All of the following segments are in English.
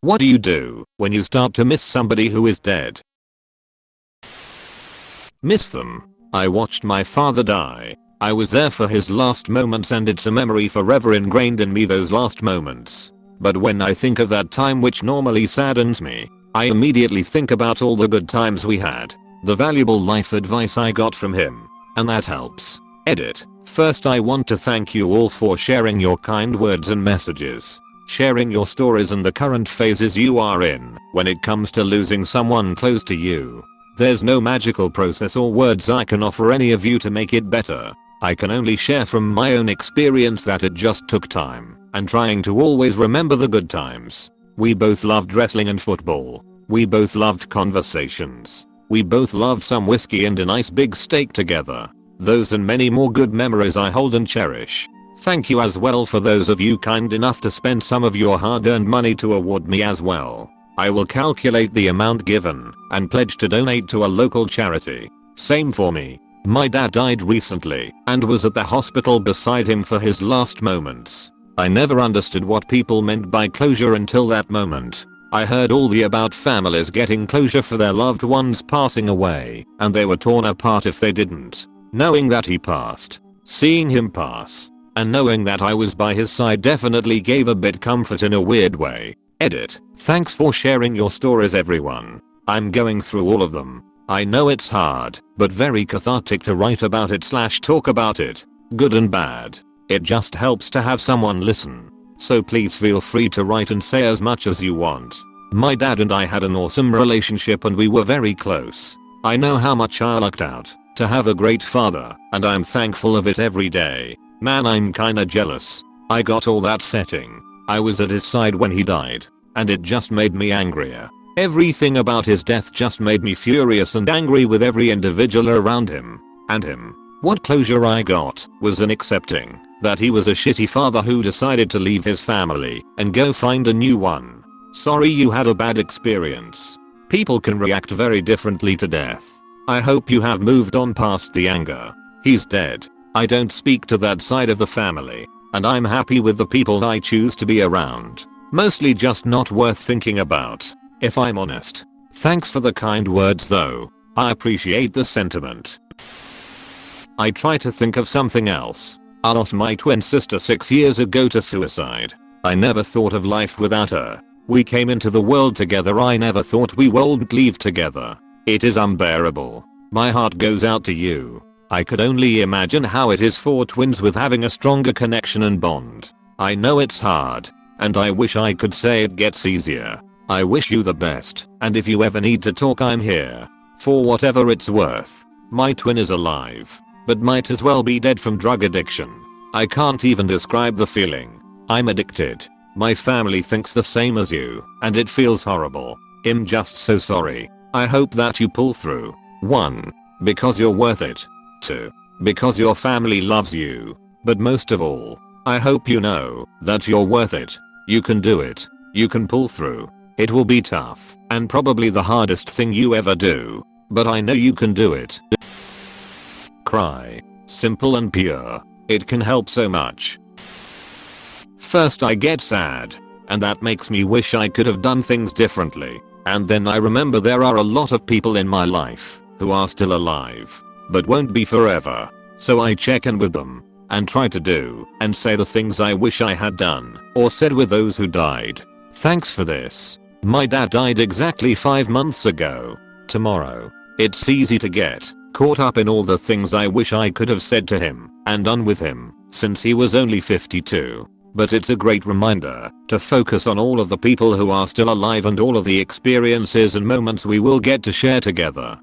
What do you do when you start to miss somebody who is dead? Miss them. I watched my father die. I was there for his last moments and it's a memory forever ingrained in me, those last moments. But when I think of that time, which normally saddens me, I immediately think about all the good times we had, the valuable life advice I got from him, and that helps. Edit. First, I want to thank you all for sharing your kind words and messages, sharing your stories and the current phases you are in when it comes to losing someone close to you. There's no magical process or words I can offer any of you to make it better. I can only share from my own experience that it just took time and trying to always remember the good times. We both loved wrestling and football. We both loved conversations. We both loved some whiskey and a nice big steak together. Those and many more good memories I hold and cherish. Thank you as well for those of you kind enough to spend some of your hard-earned money to award me as well. I will calculate the amount given and pledge to donate to a local charity. Same for me. My dad died recently and was at the hospital beside him for his last moments. I never understood what people meant by closure until that moment. I heard all about families getting closure for their loved ones passing away, and they were torn apart if they didn't. Knowing that he passed, seeing him pass, and knowing that I was by his side definitely gave a bit comfort in a weird way. Edit. Thanks for sharing your stories, everyone. I'm going through all of them. I know it's hard, but very cathartic to write about it / talk about it. Good and bad. It just helps to have someone listen. So please feel free to write and say as much as you want. My dad and I had an awesome relationship and we were very close. I know how much I lucked out to have a great father, and I'm thankful of it every day. Man, I'm kinda jealous. I got all that setting. I was at his side when he died, and it just made me angrier. Everything about his death just made me furious and angry with every individual around him and him. What closure I got was in accepting that he was a shitty father who decided to leave his family and go find a new one. Sorry you had a bad experience. People can react very differently to death. I hope you have moved on past the anger. He's dead. I don't speak to that side of the family, and I'm happy with the people I choose to be around. Mostly just not worth thinking about, if I'm honest. Thanks for the kind words though. I appreciate the sentiment. I try to think of something else. I lost my twin sister 6 years ago to suicide. I never thought of life without her. We came into the world together. I never thought we wouldn't leave together. It is unbearable. My heart goes out to you. I could only imagine how it is for twins with having a stronger connection and bond. I know it's hard, and I wish I could say it gets easier. I wish you the best, and if you ever need to talk, I'm here. For whatever it's worth. My twin is alive, but might as well be dead from drug addiction. I can't even describe the feeling. I'm addicted. My family thinks the same as you, and it feels horrible. I'm just so sorry. I hope that you pull through. 1. Because you're worth it. 2. Because your family loves you. But most of all, I hope you know that you're worth it. You can do it. You can pull through. It will be tough and probably the hardest thing you ever do, but I know you can do it. Cry. Simple and pure. It can help so much. First I get sad, and that makes me wish I could have done things differently. And then I remember there are a lot of people in my life who are still alive, but won't be forever. So I check in with them and try to do and say the things I wish I had done or said with those who died. Thanks for this. My dad died exactly 5 months ago. Tomorrow. It's easy to get caught up in all the things I wish I could have said to him and done with him since he was only 52. But it's a great reminder to focus on all of the people who are still alive and all of the experiences and moments we will get to share together.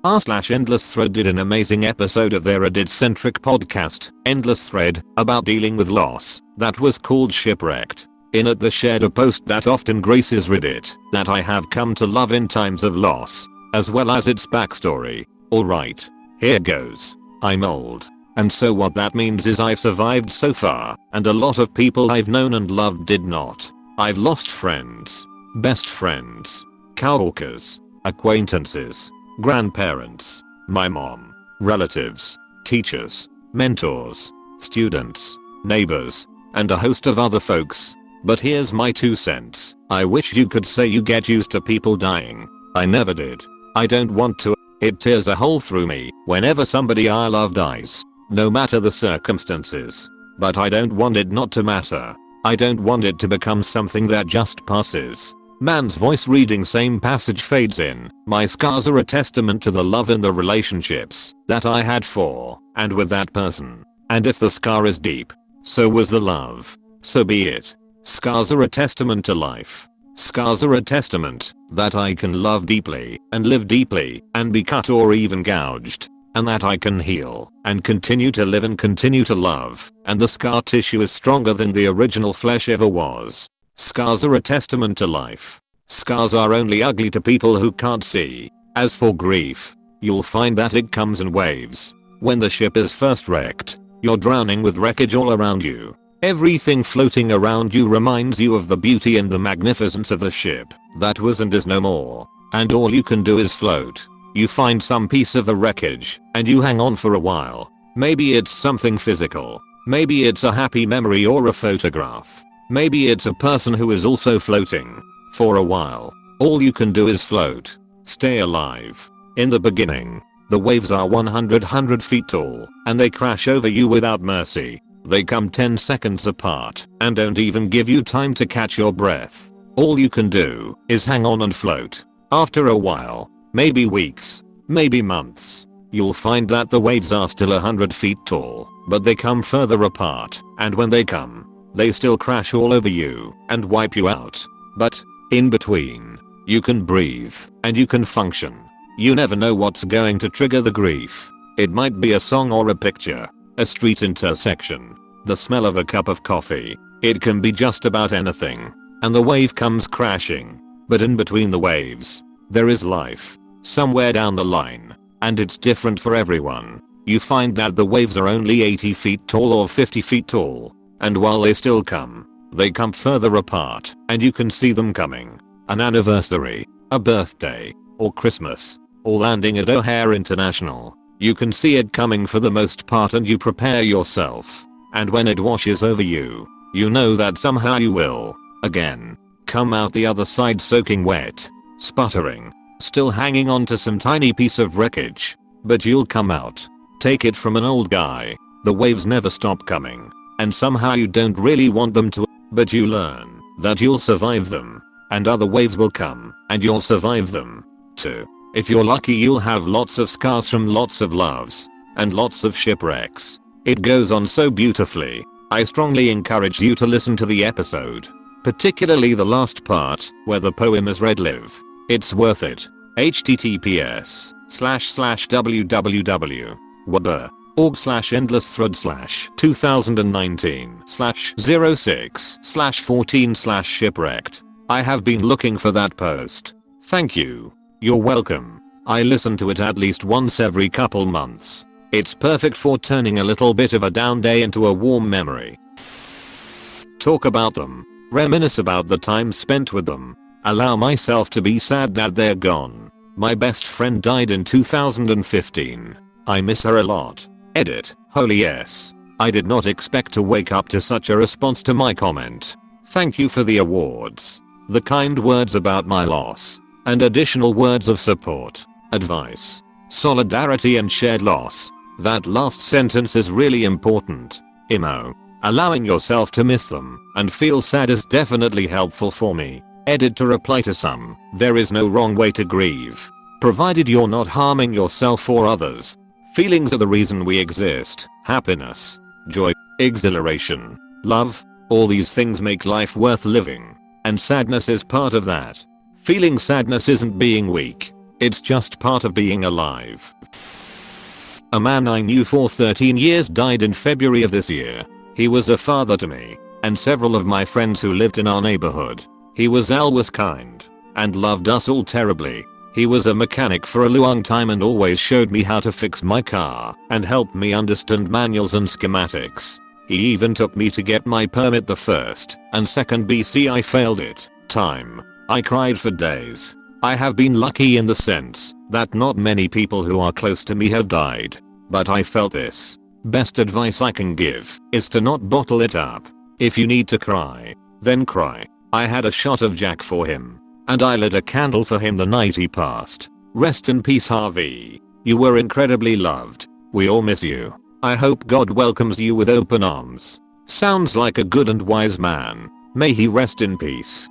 r/Endless Thread did an amazing episode of their Reddit-centric podcast, Endless Thread, about dealing with loss, that was called Shipwrecked. In it they shared a post that often graces Reddit, that I have come to love in times of loss, as well as its backstory. Alright, here goes. I'm old. And so what that means is I've survived so far, and a lot of people I've known and loved did not. I've lost friends, best friends, coworkers, acquaintances, grandparents, my mom, relatives, teachers, mentors, students, neighbors, and a host of other folks. But here's my 2 cents. I wish you could say you get used to people dying. I never did. I don't want to. It tears a hole through me whenever somebody I love dies. No matter the circumstances. But I don't want it not to matter. I don't want it to become something that just passes. Man's voice reading same passage fades in. My scars are a testament to the love and the relationships that I had for and with that person. And if the scar is deep, so was the love. So be it. Scars are a testament to life. Scars are a testament that I can love deeply and live deeply and be cut or even gouged. And that I can heal and continue to live and continue to love. And the scar tissue is stronger than the original flesh ever was. Scars are a testament to life. Scars are only ugly to people who can't see. As for grief, you'll find that it comes in waves. When the ship is first wrecked, you're drowning with wreckage all around you. Everything floating around you reminds you of the beauty and the magnificence of the ship that was and is no more. And all you can do is float. You find some piece of the wreckage and you hang on for a while. Maybe it's something physical. Maybe it's a happy memory or a photograph. Maybe it's a person who is also floating. For a while, all you can do is float. Stay alive. In the beginning, the waves are 100 feet tall and they crash over you without mercy. They come 10 seconds apart and don't even give you time to catch your breath. All you can do is hang on and float. After a while, maybe weeks, maybe months, you'll find that the waves are still 100 feet tall, but they come further apart, and when they come, they still crash all over you and wipe you out. But in between, you can breathe and you can function. You never know what's going to trigger the grief. It might be a song or a picture, a street intersection, the smell of a cup of coffee. It can be just about anything. And the wave comes crashing. But in between the waves, there is life. Somewhere down the line. And it's different for everyone. You find that the waves are only 80 feet tall or 50 feet tall. And while they still come, they come further apart and you can see them coming. An anniversary, a birthday, or Christmas, or landing at O'Hare International. You can see it coming for the most part and you prepare yourself. And when it washes over you, you know that somehow you will, again, come out the other side soaking wet, sputtering, still hanging on to some tiny piece of wreckage. But you'll come out. Take it from an old guy. The waves never stop coming. And somehow you don't really want them to, but you learn that you'll survive them. And other waves will come, and you'll survive them, too. If you're lucky you'll have lots of scars from lots of loves, and lots of shipwrecks. It goes on so beautifully. I strongly encourage you to listen to the episode. Particularly the last part, where the poem is read live. It's worth it. https://www.org/endlessthread/2019/06/14/shipwrecked. I have been looking for that post. Thank you. You're welcome. I listen to it at least once every couple months. It's perfect for turning a little bit of a down day into a warm memory. Talk about them. Reminisce about the time spent with them. Allow myself to be sad that they're gone. My best friend died in 2015. I miss her a lot. Edit. Holy yes. I did not expect to wake up to such a response to my comment. Thank you for the awards. The kind words about my loss. And additional words of support, advice, solidarity and shared loss. That last sentence is really important. Imo. Allowing yourself to miss them and feel sad is definitely helpful for me. Edit to reply to some. There is no wrong way to grieve. Provided you're not harming yourself or others. Feelings are the reason we exist. Happiness, joy, exhilaration, love. All these things make life worth living. And sadness is part of that. Feeling sadness isn't being weak. It's just part of being alive. A man I knew for 13 years died in February of this year. He was a father to me and several of my friends who lived in our neighborhood. He was always kind and loved us all terribly. He was a mechanic for a long time and always showed me how to fix my car and helped me understand manuals and schematics. He even took me to get my permit the first and second BC I failed it time. I cried for days. I have been lucky in the sense that not many people who are close to me have died. But I felt this. Best advice I can give is to not bottle it up. If you need to cry, then cry. I had a shot of Jack for him. And I lit a candle for him the night he passed. Rest in peace, Harvey. You were incredibly loved. We all miss you. I hope God welcomes you with open arms. Sounds like a good and wise man. May he rest in peace.